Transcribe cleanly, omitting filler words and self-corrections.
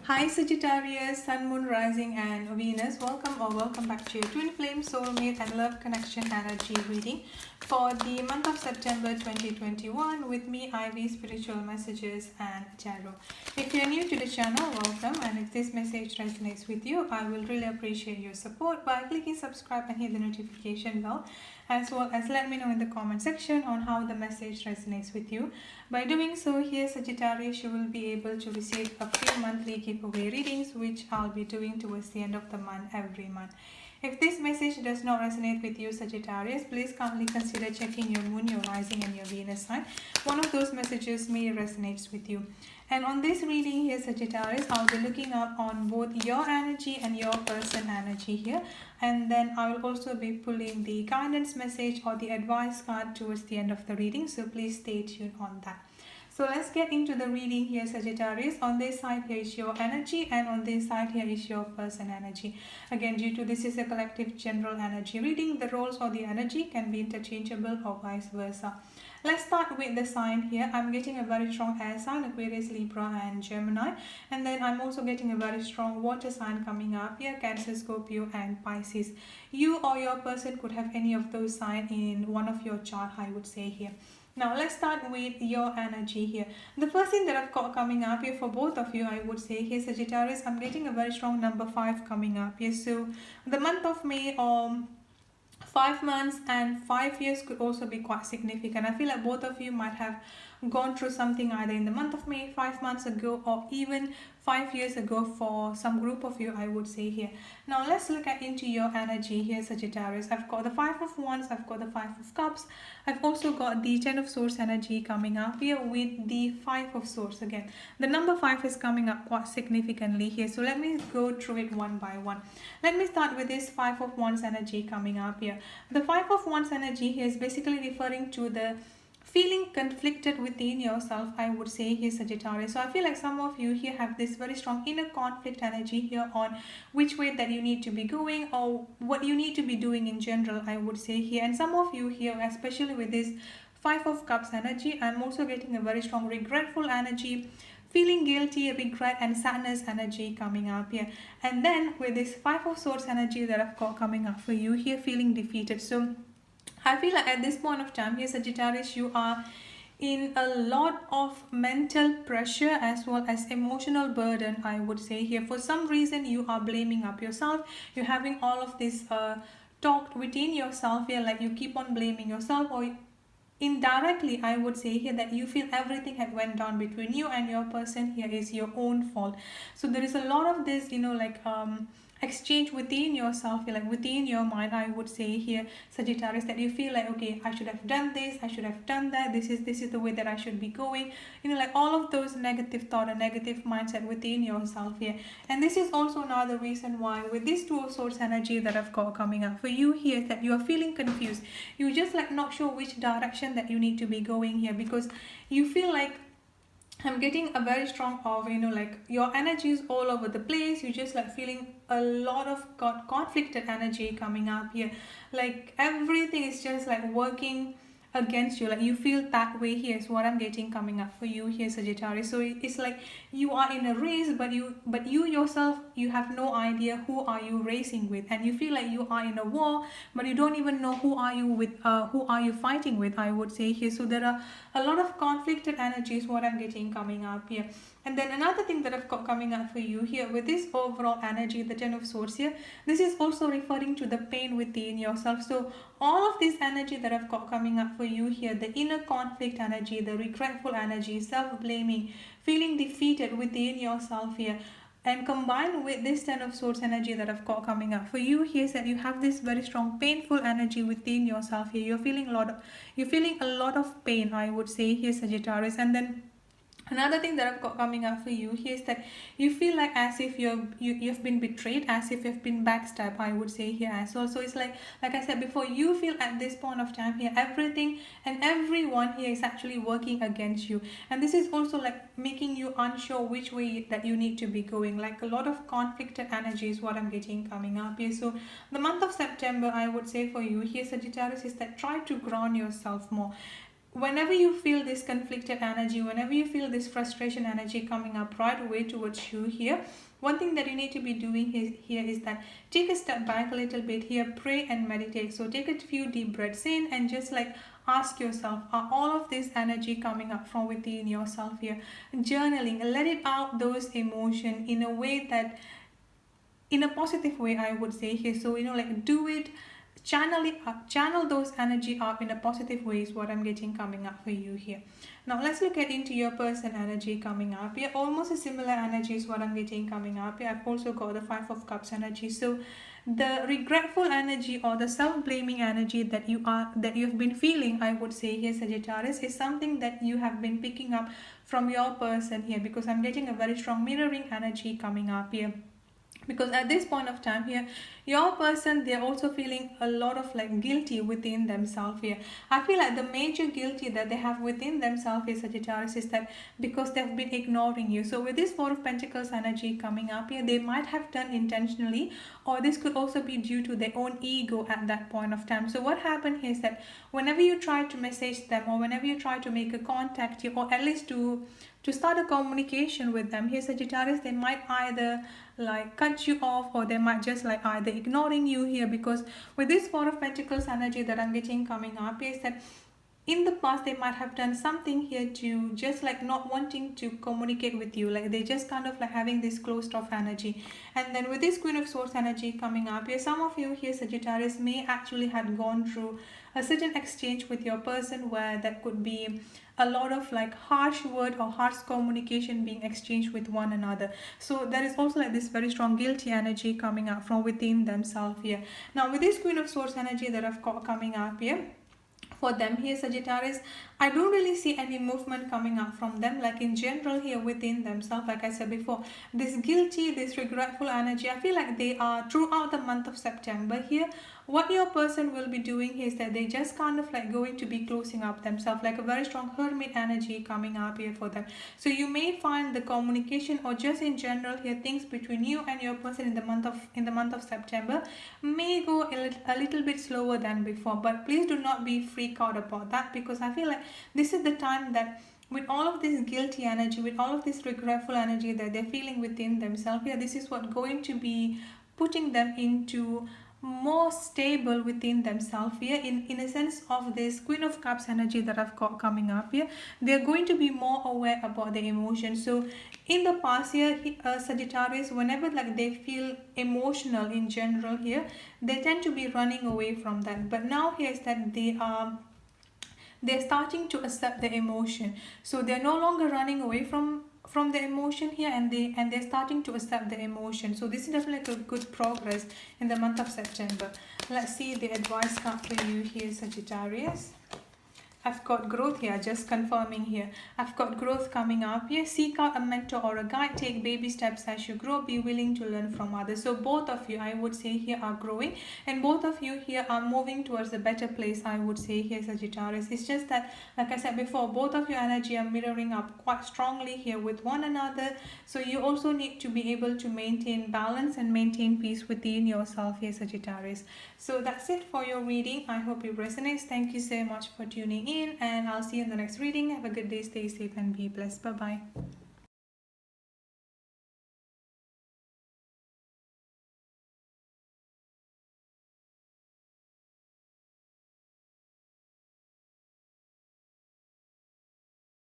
Hi Sagittarius, Sun, Moon, Rising and Venus. Welcome back to your Twin Flame Soulmate and Love Connection Energy reading for the month of September 2021 with me, Ivy, Spiritual Messages and Tarot. If you're new to the channel, welcome, and if this message resonates with you, I will really appreciate your support by clicking subscribe and hit the notification bell, as well as let me know in the comment section on how the message resonates with you. By doing so, here Sagittarius, you will be able to receive a few monthly giveaway readings, which I'll be doing towards the end of the month every month. If this message does not resonate with you, Sagittarius, please kindly consider checking your moon, your rising and your Venus sign. One of those messages may resonate with you. And on this reading here, Sagittarius, I'll be looking up on both your energy and your person energy here. And then I will also be pulling the guidance message or the advice card towards the end of the reading. So please stay tuned on that. So let's get into the reading here, Sagittarius. On this side here is your energy and on this side here is your person energy. Again, due to this is a collective general energy reading, the roles or the energy can be interchangeable or vice versa. Let's start with the sign here. I'm getting a very strong air sign, Aquarius, Libra and Gemini. And then I'm also getting a very strong water sign coming up here, Cancer, Scorpio and Pisces. You or your person could have any of those signs in one of your chart, I would say here. Now let's start with your energy here. The first thing that I've got coming up here for both of you, I would say here, Sagittarius, I'm getting a very strong number 5 coming up here. So the month of May, 5 months and 5 years could also be quite significant. I feel like both of you might have gone through something either in the month of May, 5 months ago, or even 5 years ago for some group of you, I would say here. Now let's look at into your energy here, Sagittarius. I've got the 5 of Wands, I've got the 5 of Cups, I've also got the 10 of Swords energy coming up here with the 5 of Swords again. The number 5 is coming up quite significantly here, so let me go through it one by one. Let me start with this 5 of Wands energy coming up here. The 5 of Wands energy here is basically referring to the feeling conflicted within yourself, I would say here, Sagittarius. So I feel like some of you here have this very strong inner conflict energy here on which way that you need to be going or what you need to be doing in general, I would say here. And some of you here, especially with this 5 of Cups energy, I'm also getting a very strong regretful energy, feeling guilty, regret and sadness energy coming up here. And then with this 5 of Swords energy that I've got coming up for you here, feeling defeated. So I feel like at this point of time here, Sagittarius, you are in a lot of mental pressure as well as emotional burden, I would say here. For some reason, you are blaming up yourself. You're having all of this talk within yourself here, like you keep on blaming yourself, or indirectly I would say here that you feel everything had went down between you and your person here is your own fault. So there is a lot of this, exchange within yourself, like within your mind, I would say here, Sagittarius, that you feel like, okay, I should have done this, I should have done that, this is the way that I should be going, like all of those negative thought and negative mindset within yourself here. And this is also another reason why with this 2 of Swords energy that I've got coming up for you here, that you are feeling confused. You just like not sure which direction that you need to be going here, because you feel like I'm getting a very strong of, like your energy is all over the place. You're just like feeling a lot of conflicted energy coming up here. Like everything is just like working against you, like you feel that way here is what I'm getting coming up for you here, Sagittarius. So it's like you are in a race, but you yourself, you have no idea who are you racing with, and you feel like you are in a war, but you don't even know who are you fighting with, I would say here. So there are a lot of conflicted energies what I'm getting coming up here. And then another thing that I've got coming up for you here with this overall energy, the 10 of Swords here, this is also referring to the pain within yourself. So all of this energy that I've got coming up for you here, the inner conflict energy, the regretful energy, self-blaming, feeling defeated within yourself here, and combined with this 10 of Swords energy that I've got coming up for you here, is that you have this very strong painful energy within yourself here. You're feeling a lot of pain, I would say here, Sagittarius. And then another thing that I've got coming up for you here is that you feel like as if you've been betrayed, as if you've been backstabbed, I would say here as well. So it's like I said before, you feel at this point of time here, everything and everyone here is actually working against you. And this is also like making you unsure which way that you need to be going. Like a lot of conflicted energy is what I'm getting coming up here. So the month of September, I would say for you here, Sagittarius, is that try to ground yourself more. whenever you feel this conflicted energy, whenever you feel this frustration energy coming up right away towards you here, one thing that you need to be doing here is that take a step back a little bit here, pray and meditate. So take a few deep breaths in and just like ask yourself, are all of this energy coming up from within yourself here? Journaling, let it out those emotions in a way that, in a positive way, I would say here. So like do it, channel it up, channel those energy up in a positive way is what I'm getting coming up for you here. Now let's look at into your person energy coming up here. Almost a similar energy is what I'm getting coming up here. I've also got the 5 of Cups energy. So the regretful energy or the self-blaming energy that you've been feeling, I would say here, Sagittarius, is something that you have been picking up from your person here, because I'm getting a very strong mirroring energy coming up here. Because at this point of time here, your person, they're also feeling a lot of like guilty within themselves here. I feel like the major guilty that they have within themselves is, Sagittarius, is that because they've been ignoring you. So with this 4 of Pentacles energy coming up here, they might have done intentionally, or this could also be due to their own ego at that point of time. So what happened here is that whenever you try to message them, or whenever you try to make a contact here, or at least to start a communication with them here, Sagittarius, they might either like cut you off, or they might just like either ignoring you here. Because with this 4 of Pentacles energy that I'm getting coming up is that in the past they might have done something here to just like not wanting to communicate with you, like they just kind of like having this closed off energy. And then with this Queen of Swords energy coming up here, some of you here, Sagittarius, may actually have gone through a certain exchange with your person where that could be a lot of like harsh word or harsh communication being exchanged with one another. So there is also like this very strong guilty energy coming up from within themselves here. Now with this Queen of Swords energy that I've got coming up here, for them here, Sagittarius, I don't really see any movement coming up from them, like in general here within themselves. Like I said before, this guilty, this regretful energy, I feel like they are throughout the month of September here. What your person will be doing here is that they just kind of like going to be closing up themselves, like a very strong hermit energy coming up here for them. So you may find the communication, or just in general here, things between you and your person in the month of September may go a little bit slower than before. But please do not be freaked out about that, because I feel like this is the time that with all of this guilty energy, with all of this regretful energy that they're feeling within themselves here, this is what going to be putting them into more stable within themselves here, in a sense of this Queen of Cups energy that I've got coming up here. They're going to be more aware about their emotions. So in the past here, Sagittarius, whenever like they feel emotional in general here, they tend to be running away from that. But now here is that they're starting to accept the emotion. So they're no longer running away from the emotion here, and they're starting to accept the emotion. So this is definitely a good progress in the month of September. Let's see the advice card for you here, Sagittarius. I've got growth here, just confirming here. I've got growth coming up here. Seek out a mentor or a guide. Take baby steps as you grow. Be willing to learn from others. So both of you, I would say here, are growing, and both of you here are moving towards a better place, I would say here, Sagittarius. It's just that, like I said before, both of your energy are mirroring up quite strongly here with one another. So you also need to be able to maintain balance and maintain peace within yourself here, Sagittarius. So that's it for your reading. I hope it resonates. Thank you so much for tuning in, and I'll see you in the next reading. Have a good day, stay safe and be blessed. Bye bye.